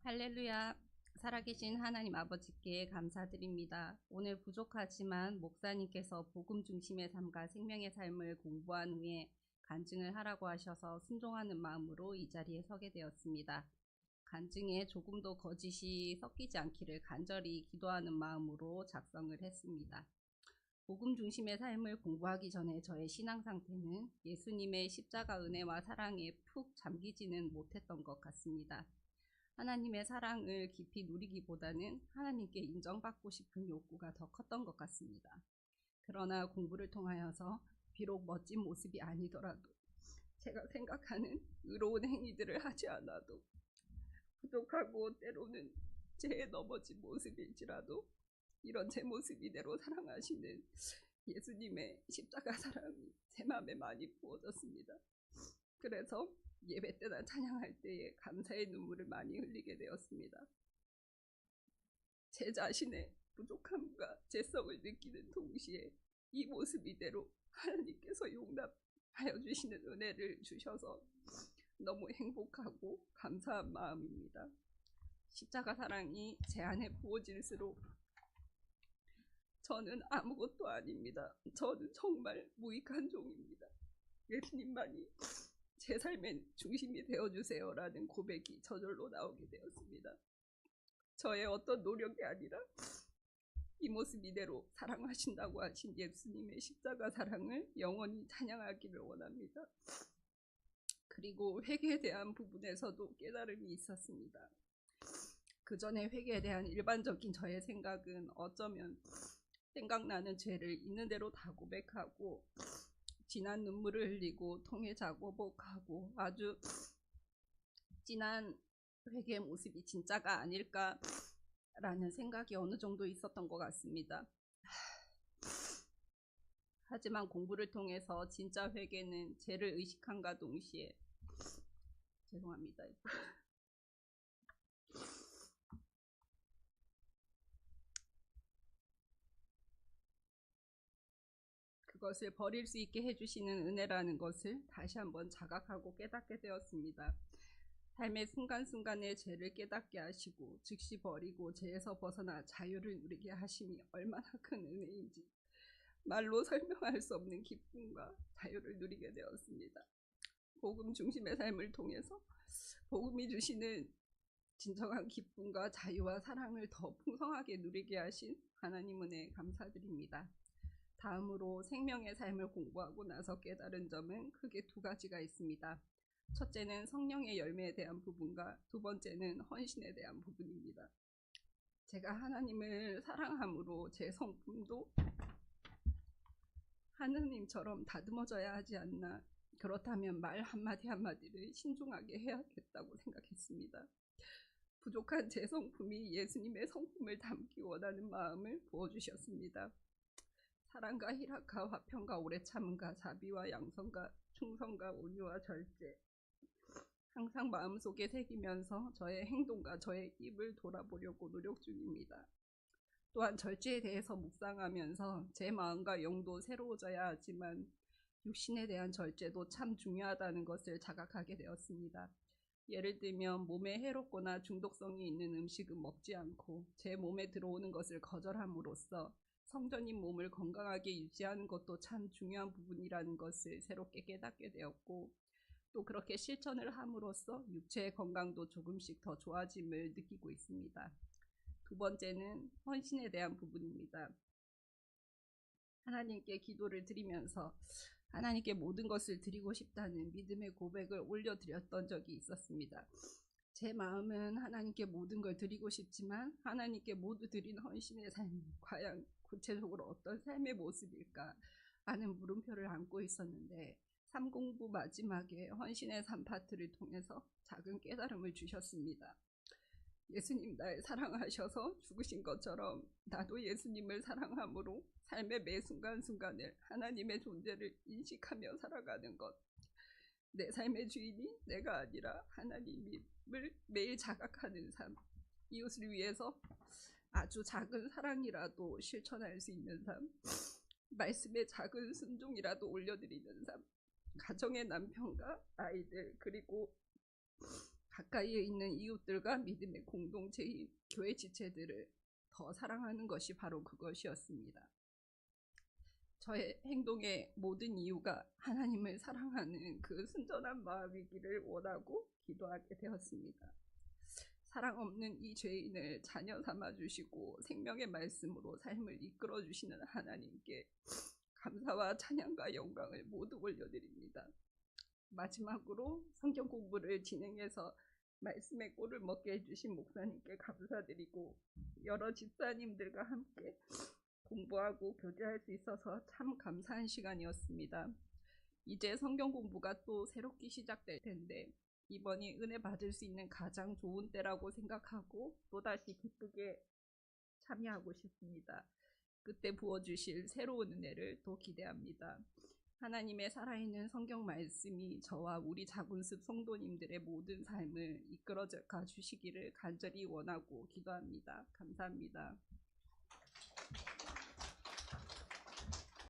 할렐루야. 살아계신 하나님 아버지께 감사드립니다. 오늘 부족하지만 목사님께서 복음 중심의 삶과 생명의 삶을 공부한 후에 간증을 하라고 하셔서 순종하는 마음으로 이 자리에 서게 되었습니다. 간증에 조금도 거짓이 섞이지 않기를 간절히 기도하는 마음으로 작성을 했습니다. 복음 중심의 삶을 공부하기 전에 저의 신앙 상태는 예수님의 십자가 은혜와 사랑에 푹 잠기지는 못했던 것 같습니다. 하나님의 사랑을 깊이 누리기보다는 하나님께 인정받고 싶은 욕구가 더 컸던 것 같습니다. 그러나 공부를 통하여서 비록 멋진 모습이 아니더라도 제가 생각하는 의로운 행위들을 하지 않아도 부족하고 때로는 제 넘어진 모습일지라도 이런 제 모습 이대로 사랑하시는 예수님의 십자가 사랑이 제 마음에 많이 부어졌습니다. 그래서 예배 때나 찬양할 때에 감사의 눈물을 많이 흘리게 되었습니다. 제 자신의 부족함과 죄성을 느끼는 동시에 이 모습 이대로 하나님께서 용납하여 주시는 은혜를 주셔서 너무 행복하고 감사한 마음입니다. 십자가 사랑이 제 안에 부어질수록 저는 아무것도 아닙니다. 저는 정말 무익한 종입니다. 예수님만이 제 삶의 중심이 되어주세요 라는 고백이 저절로 나오게 되었습니다. 저의 어떤 노력이 아니라 이 모습 이대로 사랑하신다고 하신 예수님의 십자가 사랑을 영원히 찬양하기를 원합니다. 그리고 회개에 대한 부분에서도 깨달음이 있었습니다. 그 전에 회개에 대한 일반적인 저의 생각은 어쩌면 생각나는 죄를 있는 대로 다 고백하고 진한 눈물을 흘리고 통해 자고복하고 아주 진한 회개의 모습이 진짜가 아닐까라는 생각이 어느 정도 있었던 것 같습니다. 하지만 공부를 통해서 진짜 회개는 죄를 의식함과 동시에 죄송합니다. 그것을 버릴 수 있게 해주시는 은혜라는 것을 다시 한번 자각하고 깨닫게 되었습니다. 삶의 순간순간의 죄를 깨닫게 하시고 즉시 버리고 죄에서 벗어나 자유를 누리게 하심이 얼마나 큰 은혜인지 말로 설명할 수 없는 기쁨과 자유를 누리게 되었습니다. 복음 중심의 삶을 통해서 복음이 주시는 진정한 기쁨과 자유와 사랑을 더 풍성하게 누리게 하신 하나님 은혜에 감사드립니다. 다음으로 생명의 삶을 공부하고 나서 깨달은 점은 크게 두 가지가 있습니다. 첫째는 성령의 열매에 대한 부분과 두 번째는 헌신에 대한 부분입니다. 제가 하나님을 사랑함으로 제 성품도 하느님처럼 다듬어져야 하지 않나, 그렇다면 말 한마디 한마디를 신중하게 해야겠다고 생각했습니다. 부족한 제 성품이 예수님의 성품을 담기 원하는 마음을 부어주셨습니다. 사랑과 희락과 화평과 오래 참음과 자비와 양선과 충성과 온유와 절제, 항상 마음속에 새기면서 저의 행동과 저의 입을 돌아보려고 노력 중입니다. 또한 절제에 대해서 묵상하면서 제 마음과 영도 새로워져야 하지만 육신에 대한 절제도 참 중요하다는 것을 자각하게 되었습니다. 예를 들면 몸에 해롭거나 중독성이 있는 음식은 먹지 않고 제 몸에 들어오는 것을 거절함으로써 성전인 몸을 건강하게 유지하는 것도 참 중요한 부분이라는 것을 새롭게 깨닫게 되었고, 또 그렇게 실천을 함으로써 육체의 건강도 조금씩 더 좋아짐을 느끼고 있습니다. 두 번째는 헌신에 대한 부분입니다. 하나님께 기도를 드리면서 하나님께 모든 것을 드리고 싶다는 믿음의 고백을 올려드렸던 적이 있었습니다. 제 마음은 하나님께 모든 걸 드리고 싶지만 하나님께 모두 드린 헌신의 삶이 과연 구체적으로 어떤 삶의 모습일까 하는 물음표를 안고 있었는데, 삼공부 마지막에 헌신의 3파트를 통해서 작은 깨달음을 주셨습니다. 예수님 날 사랑하셔서 죽으신 것처럼 나도 예수님을 사랑함으로 삶의 매 순간순간을 하나님의 존재를 인식하며 살아가는 것, 내 삶의 주인이 내가 아니라 하나님임을 매일 자각하는 삶, 이웃을 위해서 아주 작은 사랑이라도 실천할 수 있는 삶, 말씀에 작은 순종이라도 올려드리는 삶, 가정의 남편과 아이들 그리고 가까이에 있는 이웃들과 믿음의 공동체인 교회 지체들을 더 사랑하는 것이 바로 그것이었습니다. 저의 행동의 모든 이유가 하나님을 사랑하는 그 순전한 마음이기를 원하고 기도하게 되었습니다. 사랑 없는 이 죄인을 자녀 삼아 주시고 생명의 말씀으로 삶을 이끌어 주시는 하나님께 감사와 찬양과 영광을 모두 올려드립니다. 마지막으로 성경 공부를 진행해서 말씀의 꼴을 먹게 해주신 목사님께 감사드리고, 여러 집사님들과 함께 공부하고 교제할 수 있어서 참 감사한 시간이었습니다. 이제 성경 공부가 또 새롭게 시작될 텐데 이번이 은혜 받을 수 있는 가장 좋은 때라고 생각하고 또다시 기쁘게 참여하고 싶습니다. 그때 부어주실 새로운 은혜를 또 기대합니다. 하나님의 살아있는 성경 말씀이 저와 우리 자군습 성도님들의 모든 삶을 이끌어가 주시기를 간절히 원하고 기도합니다. 감사합니다.